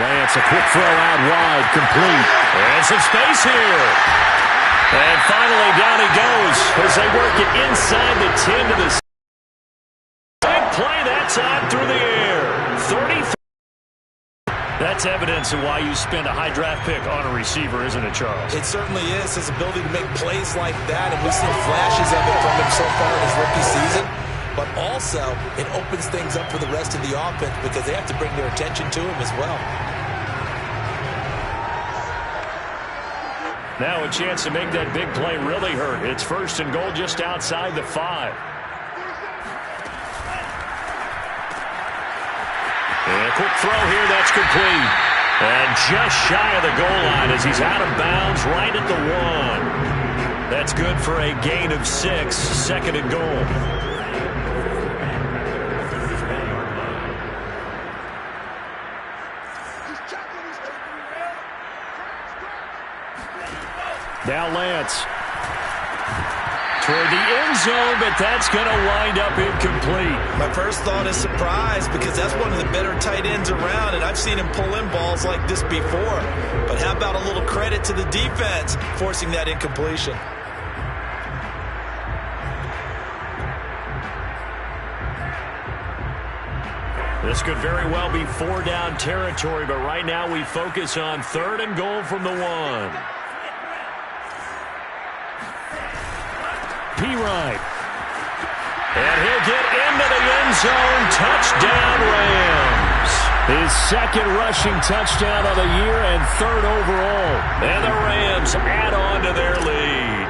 Lance, a quick throw out wide, complete. And some space here. And finally, down he goes as they work it inside the 10 to the 6. Big play that time through the air. 33. That's evidence of why you spend a high draft pick on a receiver, isn't it, Charles? It certainly is. His ability to make plays like that, and we've seen flashes of it from him so far in his rookie season. But also, it opens things up for the rest of the offense because they have to bring their attention to him as well. Now a chance to make that big play really hurt. It's 1st and goal just outside the 5. And a quick throw here, that's complete. And just shy of the goal line as he's out of bounds right at the 1. That's good for a gain of 6, 2nd and goal. Now Lance. Toward the end zone, but that's going to wind up incomplete. My first thought is surprise because that's one of the better tight ends around, and I've seen him pull in balls like this before. But how about a little credit to the defense forcing that incompletion? This could very well be 4-down territory, but right now we focus on 3rd and goal from the 1. P-Ride. And he'll get into the end zone. Touchdown, Rams. His 2nd rushing touchdown of the year and 3rd overall. And the Rams add on to their lead.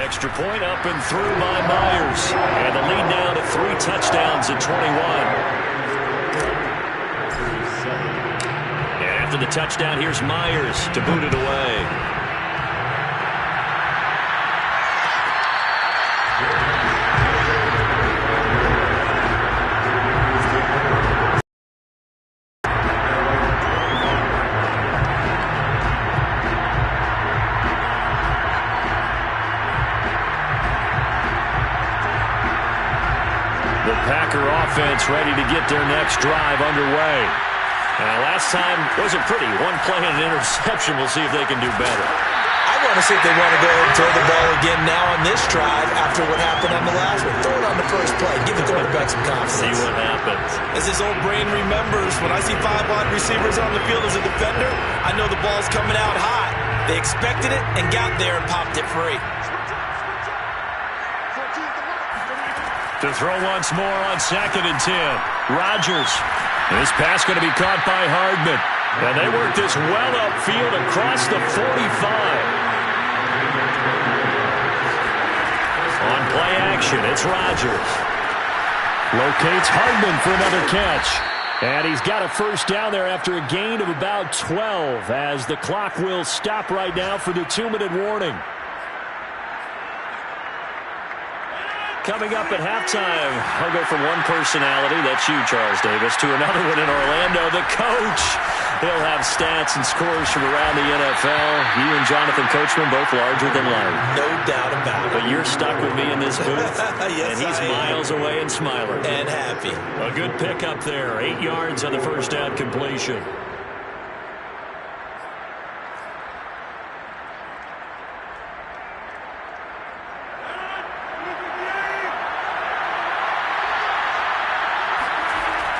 Extra point up and through by Myers. And the lead now to 3 touchdowns at 21. After the touchdown, here's Myers to boot it away. The Packer offense ready to get their next drive underway. Last time wasn't pretty. 1 play and an interception. We'll see if they can do better. I want to see if they want to go ahead and throw the ball again now on this drive after what happened on the last one. Throw it on the first play. Give the quarterback some confidence. See what happens. As his old brain remembers, when I see 5 wide receivers on the field as a defender, I know the ball's coming out hot. They expected it and got there and popped it free. To throw once more on 2nd and 10. Rodgers. This pass going to be caught by Hardman. And they work this well upfield across the 45. On play action, it's Rodgers. Locates Hardman for another catch. And he's got a 1st down there after a gain of about 12 as the clock will stop right now for the 2-minute warning. Coming up at halftime, I'll go from one personality, that's you, Charles Davis, to another one in Orlando, the coach. He'll have stats and scores from around the NFL. You and Jonathan Coachman both larger than life. No doubt about it. But you're stuck with me in this booth. Yes, and he's miles away and smiling. And happy. A good pickup there, 8 yards on the 1st down completion.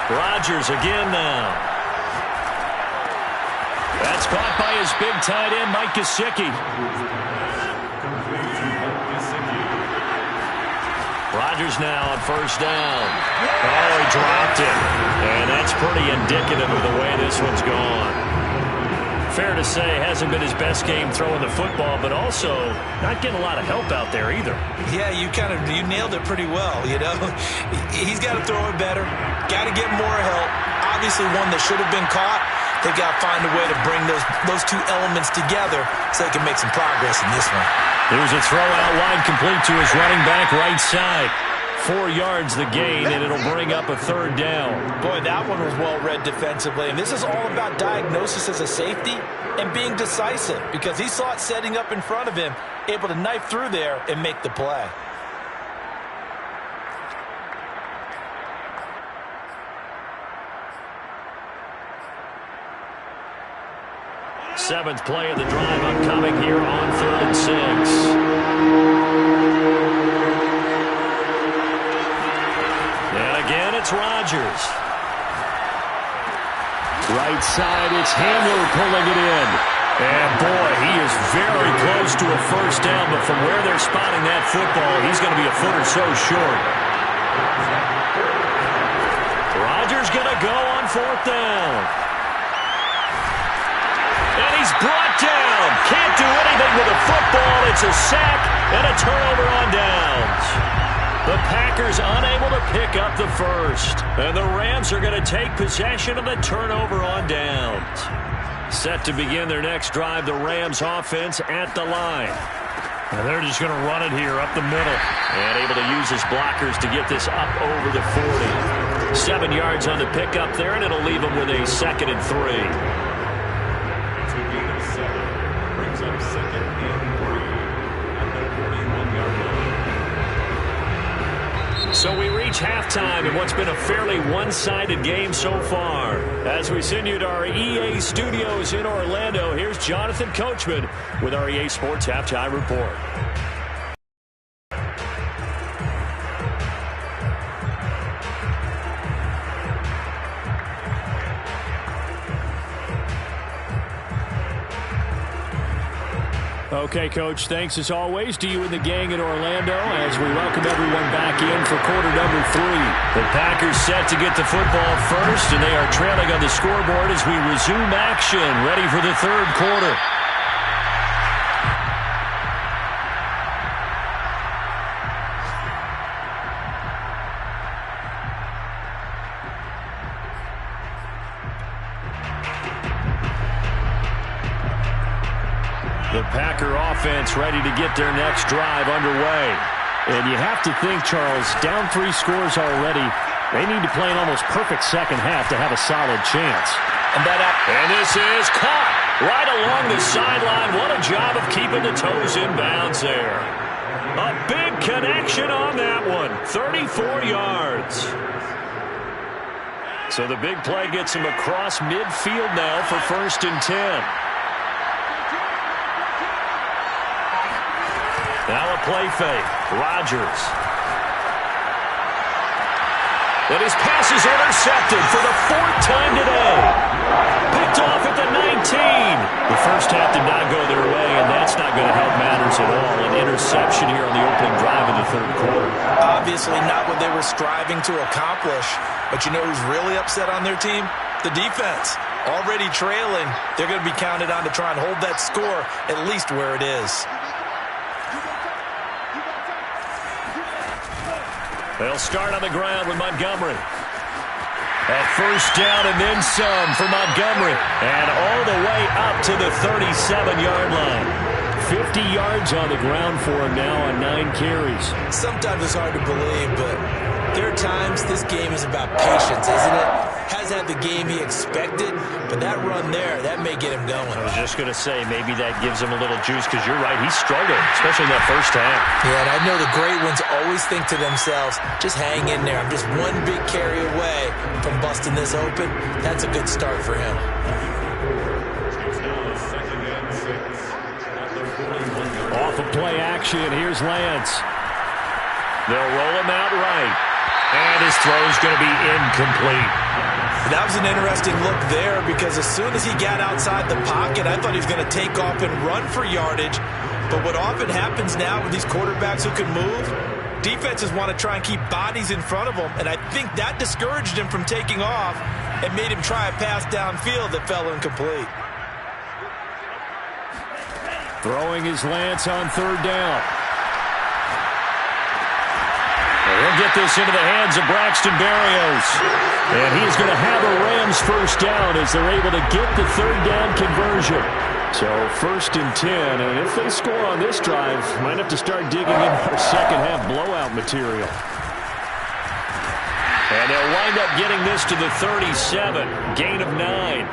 Rodgers again now. That's caught by his big tight end, Mike Gesicki. Rodgers now on 1st down. Oh, he dropped it. And that's pretty indicative of the way this one's gone. Fair to say, hasn't been his best game throwing the football, but also not getting a lot of help out there either. Yeah, you nailed it pretty well, you know. He's got to throw it better. Got to get more help. Obviously one that should have been caught. They've got to find a way to bring those 2 elements together so they can make some progress in this one. Here's a throw out wide complete to his running back right side. 4 yards the gain, and it'll bring up a 3rd down. Boy, that one was well read defensively. And this is all about diagnosis as a safety and being decisive because he saw it setting up in front of him, able to knife through there and make the play. 7th play of the drive upcoming here on 3rd and 6. And again, it's Rodgers. Right side, it's Hamler pulling it in. And boy, he is very close to a first down, but from where they're spotting that football, he's going to be a foot or so short. Rodgers going to go on 4th down. And he's brought down. Can't do anything with the football. It's a sack and a turnover on downs. The Packers unable to pick up the first. And the Rams are going to take possession of the turnover on downs. Set to begin their next drive, the Rams offense at the line. And they're just going to run it here up the middle. And able to use his blockers to get this up over the 40. 7 yards on the pickup there, and it'll leave them with a 2nd and 3. So we reach halftime in what's been a fairly one-sided game so far. As we send you to our EA studios in Orlando, here's Jonathan Coachman with our EA Sports Halftime Report. Okay, Coach, thanks as always to you and the gang in Orlando as we welcome everyone back in for quarter number 3. The Packers set to get the football first, and they are trailing on the scoreboard as we resume action, ready for the 3rd quarter. The Packer offense ready to get their next drive underway. And you have to think, Charles, down 3 scores already. They need to play an almost perfect second half to have a solid chance. And this is caught right along the sideline. What a job of keeping the toes in bounds there. A big connection on that one. 34 yards. So the big play gets him across midfield now for 1st and 10. Now a play fake. Rodgers. And his pass is intercepted for the 4th time today. Picked off at the 19. The first half did not go their way, and that's not going to help matters at all. An interception here on the opening drive of the 3rd quarter. Obviously not what they were striving to accomplish. But you know who's really upset on their team? The defense. Already trailing. They're going to be counted on to try and hold that score at least where it is. They'll start on the ground with Montgomery. At 1st down and then some for Montgomery. And all the way up to the 37-yard line. 50 yards on the ground for him now on 9 carries. Sometimes it's hard to believe, but there are times this game is about patience, isn't it? Has had the game he expected, but that run there, that may get him going. I was just going to say, maybe that gives him a little juice, because you're right, he struggled, especially in that first half. Yeah, and I know the great ones always think to themselves, just hang in there. I'm just one big carry away from busting this open. That's a good start for him. Off of play action, here's Lance. They'll roll him out right. And his throw is going to be incomplete. That was an interesting look there because as soon as he got outside the pocket, I thought he was going to take off and run for yardage. But what often happens now with these quarterbacks who can move, defenses want to try and keep bodies in front of them. And I think that discouraged him from taking off and made him try a pass downfield that fell incomplete. Throwing is Lance on 3rd down. He'll get this into the hands of Braxton Berrios. And he's going to have a Rams 1st down as they're able to get the 3rd down conversion. So 1st and 10. And if they score on this drive, might have to start digging in for second half blowout material. And they'll wind up getting this to the 37. Gain of 9.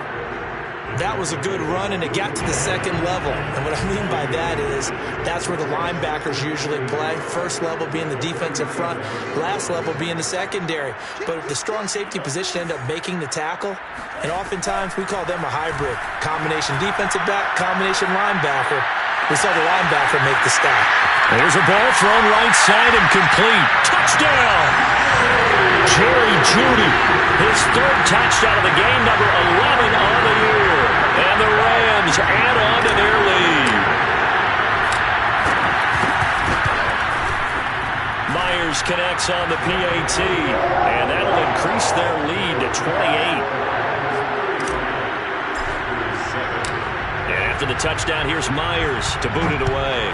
That was a good run, and it got to the second level. And what I mean by that is that's where the linebackers usually play. First level being the defensive front, last level being the secondary. But the strong safety position ended up making the tackle, and oftentimes we call them a hybrid. Combination defensive back, combination linebacker. We saw the linebacker make the stop. There's a ball thrown right side and complete. Touchdown! Jerry Jeudy, his third touchdown of the game, number 11 on the year. And the Rams add on to their lead. Myers connects on the PAT, and that'll increase their lead to 28. And after the touchdown, here's Myers to boot it away.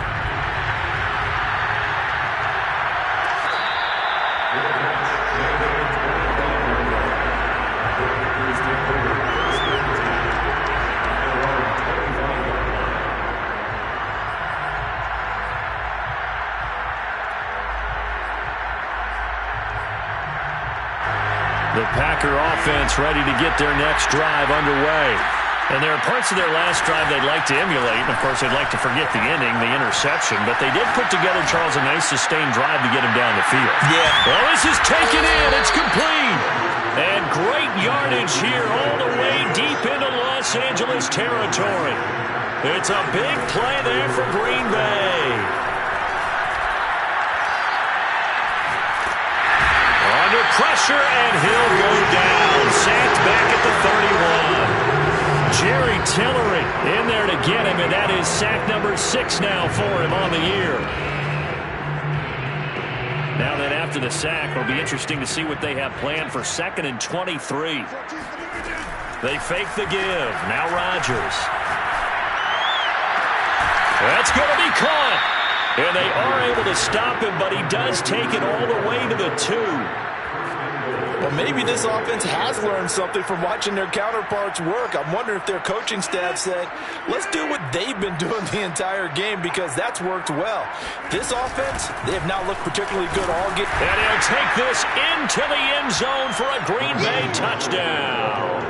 The Packer offense ready to get their next drive underway. And there are parts of their last drive they'd like to emulate. And, of course, they'd like to forget the ending, the interception. But they did put together, Charles, a nice sustained drive to get him down the field. Yeah. Well, this is taken in. It's complete. And great yardage here all the way deep into Los Angeles territory. It's a big play there for Green Bay. Under pressure, and he'll go down. Sacked back at the 31. Jerry Tillery in there to get him, and that is sack number 6 now for him on the year. Now then, after the sack, it'll be interesting to see what they have planned for 2nd and 23. They fake the give. Now Rodgers. That's going to be caught. And they are able to stop him, but he does take it all the way to the 2. Well, maybe this offense has learned something from watching their counterparts work. I'm wondering if their coaching staff said, let's do what they've been doing the entire game, because that's worked well. This offense, they have not looked particularly good all game. And he'll take this into the end zone for a Green Bay touchdown.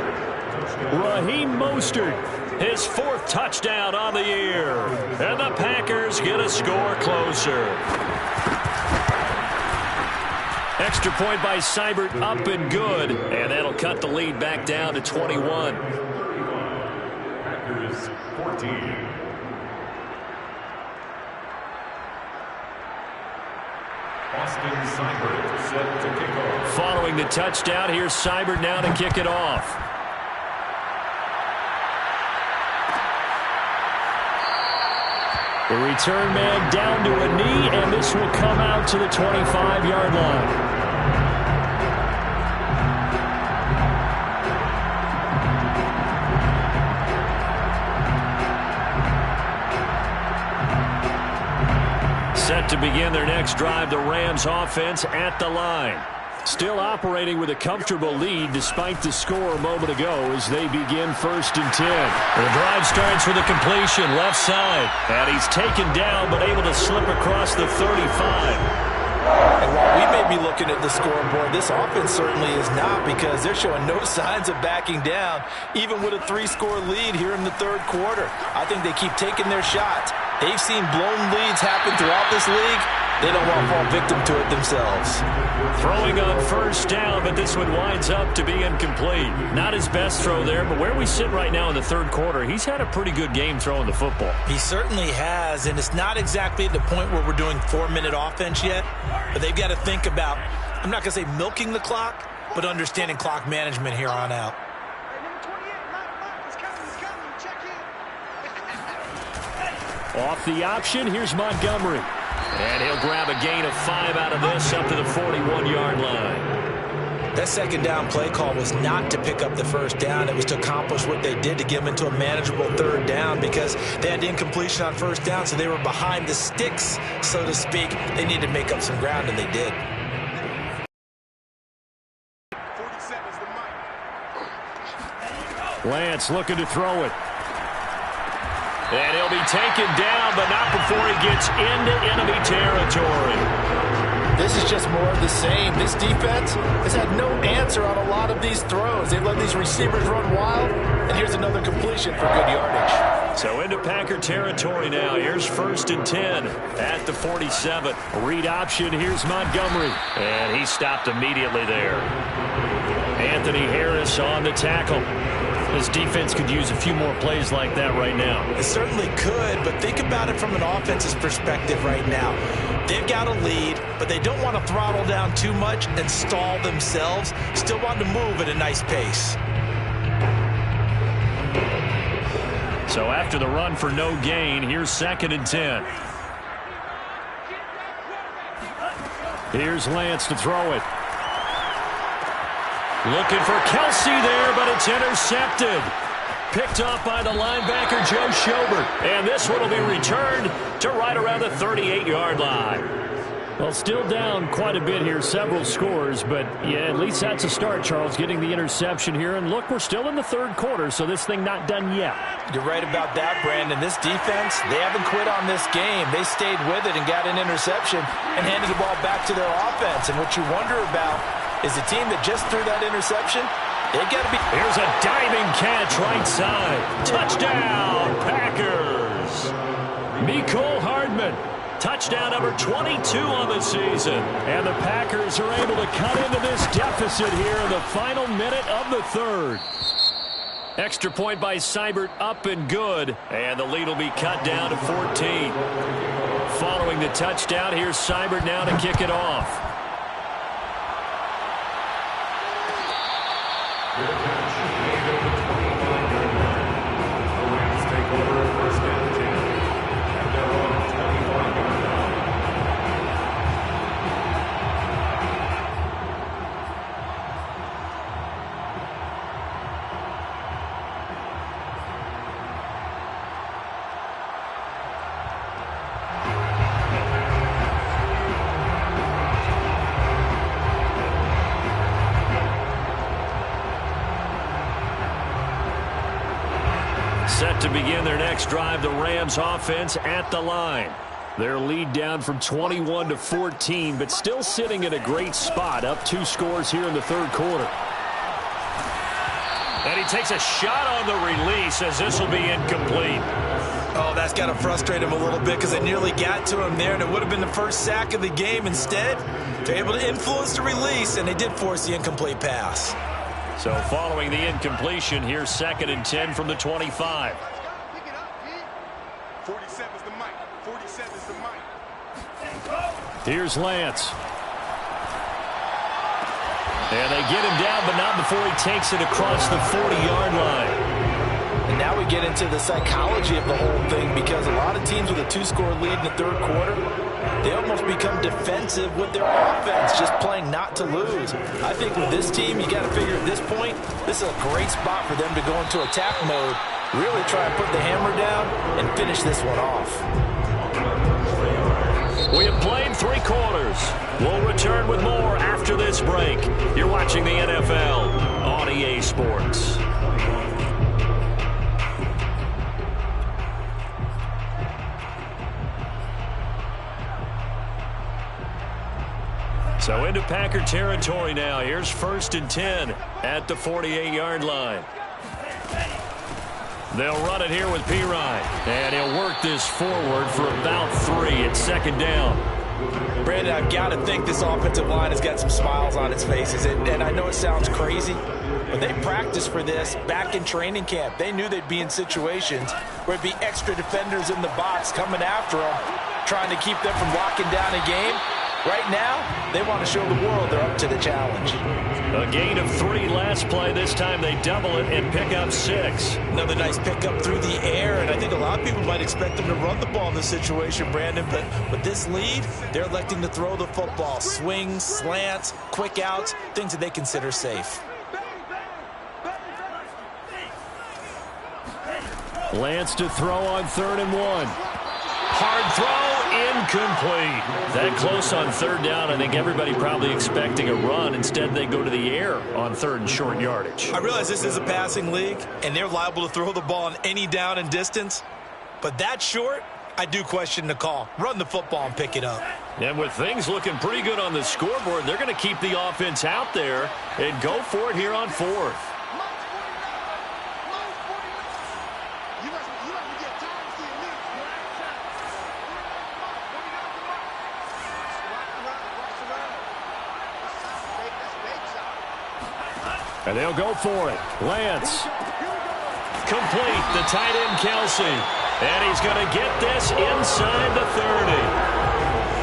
Raheem Mostert, his 4th touchdown on the year. And the Packers get a score closer. Extra point by Seibert, up and good. And that'll cut the lead back down to 21. Packers 14. Austin Seibert set to kick off. Following the touchdown, here's Seibert now to kick it off. The return man down to a knee, and this will come out to the 25-yard line. Set to begin their next drive, the Rams offense at the line. Still operating with a comfortable lead despite the score a moment ago as they begin 1st and 10. The drive starts with a completion left side. And he's taken down but able to slip across the 35. And while we may be looking at the scoreboard, this offense certainly is not, because they're showing no signs of backing down, even with a 3-score lead here in the 3rd quarter. I think they keep taking their shots. They've seen blown leads happen throughout this league. They don't want to fall victim to it themselves. Throwing on 1st down, but this one winds up to be incomplete. Not his best throw there, but where we sit right now in the 3rd quarter, he's had a pretty good game throwing the football. He certainly has, and it's not exactly at the point where we're doing 4-minute offense yet, but they've got to think about, I'm not going to say milking the clock, but understanding clock management here on out. Off the option, here's Montgomery. And he'll grab a gain of 5 out of this up to the 41-yard line. That 2nd down play call was not to pick up the 1st down. It was to accomplish what they did, to get them into a manageable 3rd down, because they had incompletion on 1st down, so they were behind the sticks, so to speak. They needed to make up some ground, and they did. Lance looking to throw it. And he'll be taken down, but not before he gets into enemy territory. This this is just more of the same. This defense has had no answer on a lot of these throws. They've let these receivers run wild, and here's another completion for good yardage. So into Packer territory now. Here's 1st and 10 at the 47. Read option. Here's Montgomery. And he stopped immediately there. Anthony Harris on the tackle. This defense could use a few more plays like that right now. It certainly could, but think about it from an offense's perspective right now. They've got a lead, but they don't want to throttle down too much and stall themselves. Still want to move at a nice pace. So after the run for no gain, here's 2nd and 10. Here's Lance to throw it. Looking for Kelsey there, but it's intercepted. Picked off by the linebacker, Joe Schobert. And this one will be returned to right around the 38-yard line. Well, still down quite a bit here, several scores, but yeah, at least that's a start, Charles, getting the interception here. And look, we're still in the 3rd quarter, so this thing not done yet. You're right about that, Brandon. This defense, they haven't quit on this game. They stayed with it and got an interception and handed the ball back to their offense. And what you wonder about is the team that just threw that interception, they've got to be... Here's a diving catch right side. Touchdown, Packers. Mecole Hardman. Touchdown number 22 on the season. And the Packers are able to cut into this deficit here in the final minute of the 3rd. Extra point by Seibert, up and good. And the lead will be cut down to 14. Following the touchdown, here's Seibert now to kick it off. Good catch. Made at the 29-yard line. The Rams take over at 1st and 10. And they're on 25-yard line. Set to begin their next drive, the Rams offense at the line. Their lead down from 21 to 14, but still sitting in a great spot, up 2 scores here in the 3rd quarter. And he takes a shot on the release as this will be incomplete. Oh, that's got to frustrate him a little bit because they nearly got to him there, and it would have been the first sack of the game. Instead, they're able to influence the release, and they did force the incomplete pass. So following the incompletion, here's 2nd and 10 from the 25. 47 is the mic. 47 is the mic. Here's Lance. And they get him down, but not before he takes it across the 40-yard line. And now we get into the psychology of the whole thing because a lot of teams with a 2-score lead in the 3rd quarter, they almost become defensive with their offense, just playing not to lose. I think with this team, you got to figure at this point, this is a great spot for them to go into attack mode, really try and put the hammer down and finish this one off. We have played 3 quarters. We'll return with more after this break. You're watching the NFL on EA Sports. So into Packer territory now. Here's 1st and 10 at the 48-yard line. They'll run it here with Pirine. And he'll work this forward for about 3. It's 2nd down. Brandon, I've got to think this offensive line has got some smiles on its faces. And I know it sounds crazy, but they practiced for this back in training camp. They knew they'd be in situations where it'd be extra defenders in the box coming after them, trying to keep them from locking down a game. Right now, they want to show the world they're up to the challenge. A gain of 3 last play. This time they double it and pick up 6. Another nice pickup through the air, and I think a lot of people might expect them to run the ball in this situation, Brandon, but with this lead, they're electing to throw the football. Swings, slants, quick outs, things that they consider safe. Lance to throw on 3rd and 1. Hard throw, incomplete. That close on 3rd down. I think everybody probably expecting a run. Instead, they go to the air on 3rd and short yardage. I realize this is a passing league, and they're liable to throw the ball on any down and distance. But that short, I do question the call. Run the football and pick it up. And with things looking pretty good on the scoreboard, they're going to keep the offense out there and go for it here on fourth. And they'll go for it. Lance. Complete. The tight end, Kelsey. And he's going to get this inside the 30.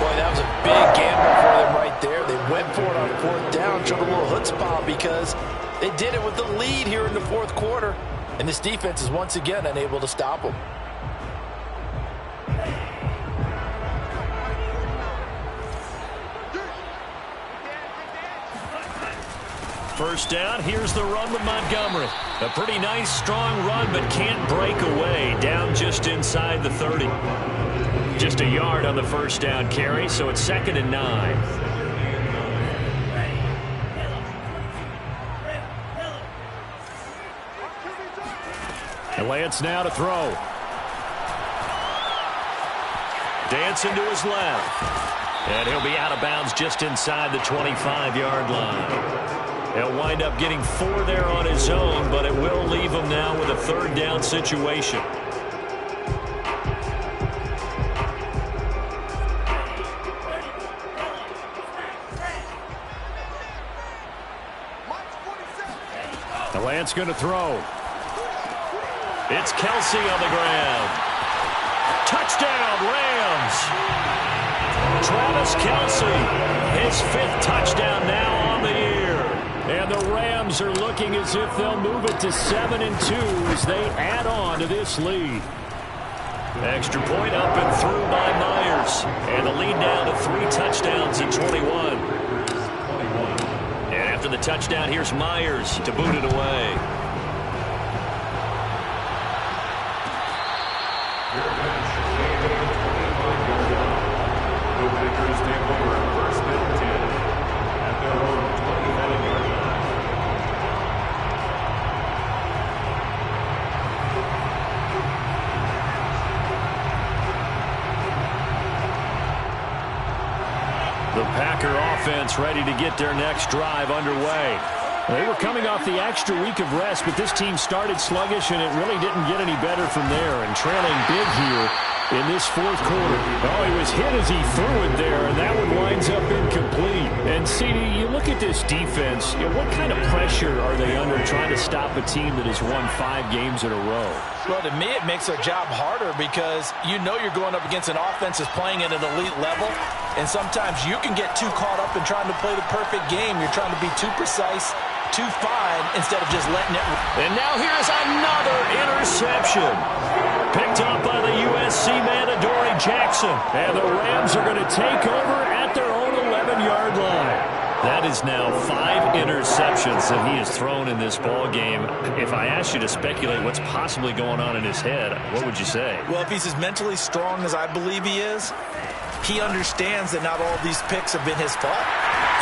Boy, that was a big gamble for them right there. They went for it on fourth down, showed a little chutzpah because they did it with the lead here in the fourth quarter. And this defense is once again unable to stop them. First down, here's the run with Montgomery. A pretty nice, strong run, but can't break away. Down just inside the 30. Just a yard on the first down carry, so it's 2nd and 9. And Lance now to throw. Dancing to his left. And he'll be out of bounds just inside the 25-yard line. He'll wind up getting 4 there on his own, but it will leave him now with a 3rd down situation. The Lance going to throw. It's Kelsey on the ground. Touchdown, Rams! Travis Kelsey, his 5th touchdown now on the year. And the Rams are looking as if they'll move it to 7-2 as they add on to this lead. Extra point up and through by Myers. And the lead now to 3 touchdowns in 21. And after the touchdown, here's Myers to boot it away. The Packer offense ready to get their next drive underway. They were coming off the extra week of rest, but this team started sluggish, and it really didn't get any better from there. And trailing big here in this fourth quarter. Oh, he was hit as he threw it there, and that one winds up incomplete. And, CD, you look at this defense, what kind of pressure are they under trying to stop a team that has won 5 games in a row? Well, to me, it makes their job harder because you know you're going up against an offense that's playing at an elite level, and sometimes you can get too caught up in trying to play the perfect game. You're trying to be too precise, too fine, instead of just letting it. And now here's another interception. Picked up by the USC man, Adoree Jackson. And the Rams are going to take over at their own 11-yard line. That is now 5 interceptions that he has thrown in this ball game. If I asked you to speculate what's possibly going on in his head, what would you say? Well, if he's as mentally strong as I believe he is, he understands that not all these picks have been his fault.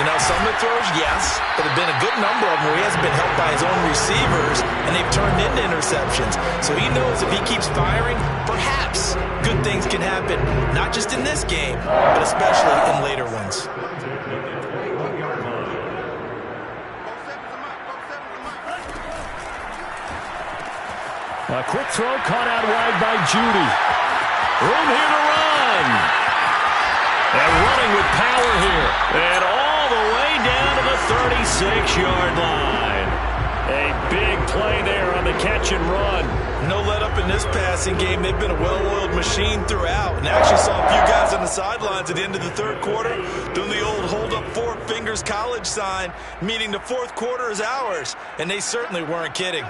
You know, some of the throws, yes, but there have been a good number of them where he hasn't been helped by his own receivers, and they've turned into interceptions. So he knows if he keeps firing, perhaps good things can happen, not just in this game, but especially in later ones. A quick throw caught out wide by Judy. Room here to run. And running with power here. And all the way down to the 36-yard line. A big play there on the catch and run. No let up in this passing game. They've been a well-oiled machine throughout. And actually saw a few guys on the sidelines at the end of the third quarter doing the old hold up 4 fingers college sign, meaning the fourth quarter is ours. And they certainly weren't kidding.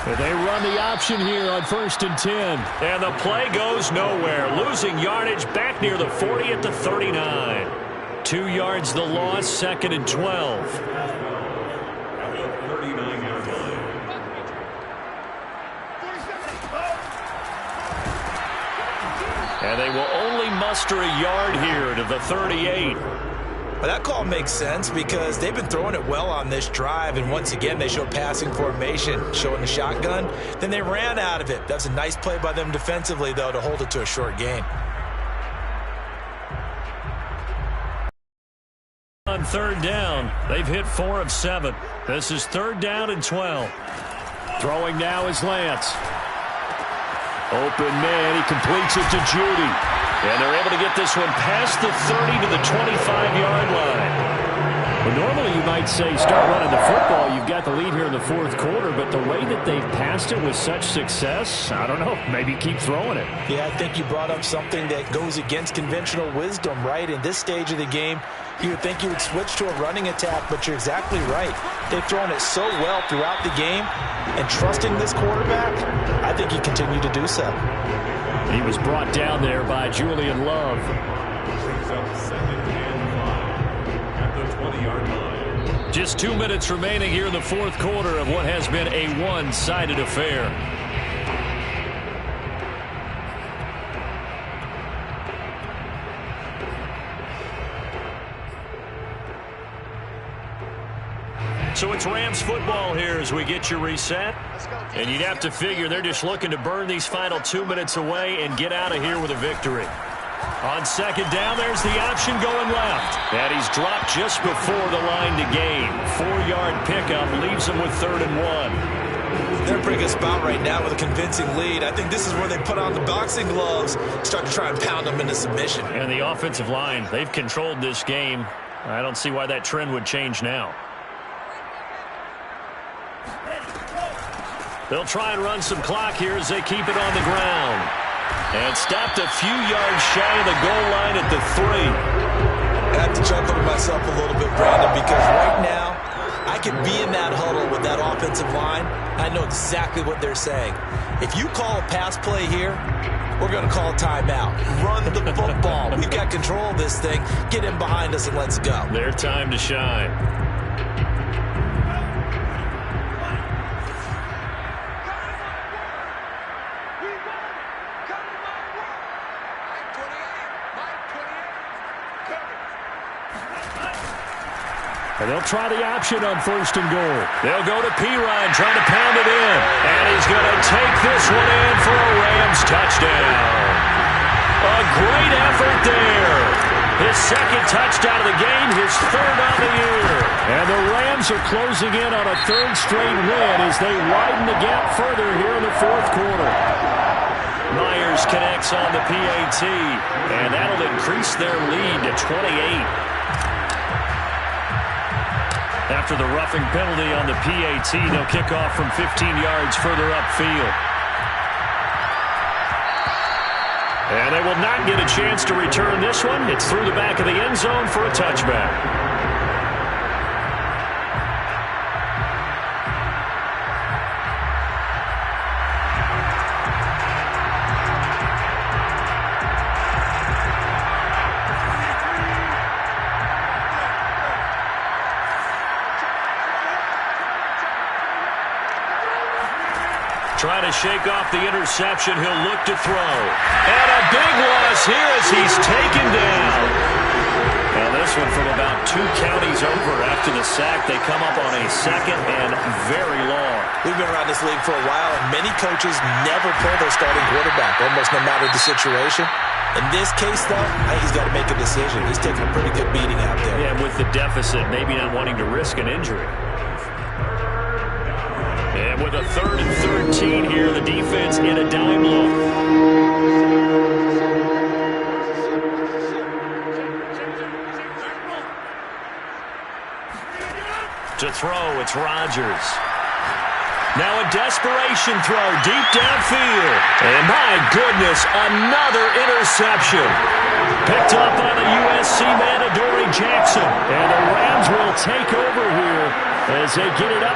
And they run the option here on 1st and 10. And the play goes nowhere. Losing yardage back near the 40 at the 39. 2 yards the loss, 2nd and 12. And they will only muster a yard here to the 38. Well, that call makes sense because they've been throwing it well on this drive, and once again, they showed passing formation, showing the shotgun. Then they ran out of it. That's a nice play by them defensively, though, to hold it to a short gain. On third down, they've hit 4 of 7. This is 3rd down and 12. Throwing now is Lance. Open man, he completes it to Judy. And they're able to get this one past the 30 to the 25-yard line. Well, normally you might say start running the football. You've got the lead here in the 4th quarter, but the way that they've passed it with such success, I don't know, maybe keep throwing it. Yeah, I think you brought up something that goes against conventional wisdom, right? In this stage of the game, you would think you would switch to a running attack, but you're exactly right. They've thrown it so well throughout the game, and trusting this quarterback, I think he continued to do so. He was brought down there by Julian Love. Brings up 2nd and 5 at the 20-yard line. Just 2 minutes remaining here in the 4th quarter of what has been a one-sided affair. So it's Rams football here as we get you reset. And you'd have to figure they're just looking to burn these final 2 minutes away and get out of here with a victory. On 2nd down, there's the option going left. And he's dropped just before the line to gain. 4-yard pickup leaves him with 3rd and 1. They're in a pretty good spot right now with a convincing lead. I think this is where they put on the boxing gloves, start to try and pound them into submission. And the offensive line, they've controlled this game. I don't see why that trend would change now. They'll try and run some clock here as they keep it on the ground. And stopped a few yards shy of the goal line at the 3. I have to chuckle to myself a little bit, Brandon, because right now I could be in that huddle with that offensive line. I know exactly what they're saying. If you call a pass play here, we're going to call a timeout. Run the football. We've got control of this thing. Get in behind us and let's go. Their time to shine. And they'll try the option on 1st and goal. They'll go to Perine trying to pound it in. And he's going to take this one in for a Rams touchdown. A great effort there. His 2nd touchdown of the game, his 3rd on the year. And the Rams are closing in on a 3rd straight win as they widen the gap further here in the 4th quarter. Myers connects on the PAT, and that'll increase their lead to 28. After the roughing penalty on the PAT, they'll kick off from 15 yards further upfield. And they will not get a chance to return this one. It's through the back of the end zone for a touchback. Trying to shake off the interception. He'll look to throw. And a big loss here as he's taken down. Now this one from about 2 counties over after the sack. They come up on a 2nd and very long. We've been around this league for a while, and many coaches never pull their starting quarterback, almost no matter the situation. In this case, though, I think he's got to make a decision. He's taking a pretty good beating out there. Yeah, with the deficit, maybe not wanting to risk an injury. And with a 3rd and 13 here, the defense in a dime look. To throw, it's Rodgers. Now a desperation throw deep downfield. And my goodness, another interception. Picked up by the USC man, Adoree Jackson. And the Rams will take over here as they get it up.